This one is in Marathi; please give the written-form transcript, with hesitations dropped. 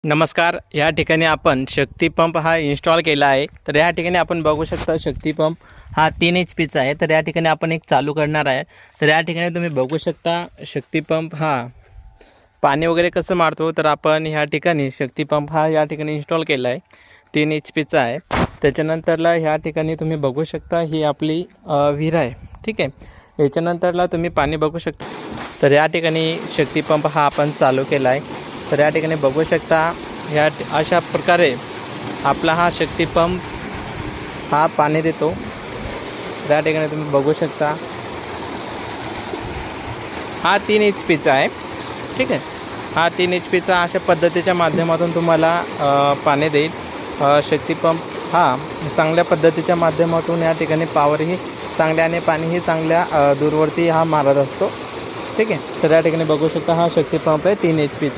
नमस्कार. या ठिकाणी आपण शक्ती पंप हा इन्स्टॉल केला आहे. तर या ठिकाणी आपण बघू शकता शक्ती पंप हा 3 HP आहे. तर या ठिकाणी आपण एक चालू करणार आहे. तर या ठिकाणी तुम्ही बघू शकता शक्ती पंप हा पाणी वगैरे कसं मारतो. तर आपण ह्या ठिकाणी शक्ती पंप हा या ठिकाणी इन्स्टॉल केला आहे. 3 HP आहे. त्याच्यानंतरला ह्या ठिकाणी तुम्ही बघू शकता ही आपली विहीर आहे. ठीक आहे. याच्यानंतरला तुम्ही पाणी बघू शकता. तर या ठिकाणी शक्ती पंप हा आपण चालू केला आहे. तर या ठिकाणी बघू शकता अशा प्रकारे आपला हा शक्ती पंप हा पाणी देतो. तर या ठिकाणी तुम्ही बघू शकता हा 3 HP आहे. ठीक आहे. हा 3 HP अशा पद्धतीच्या माध्यमातून तुम्हाला पाणी देईल. शक्ती पंप हा चांगल्या पद्धतीच्या माध्यमातून या ठिकाणी पॉवरही चांगल्या आणि पाणीही चांगल्या दूरवरती हा मारत असतो. ठीक आहे. तर या ठिकाणी बघू शकता हा शक्ती पंप आहे 3 HP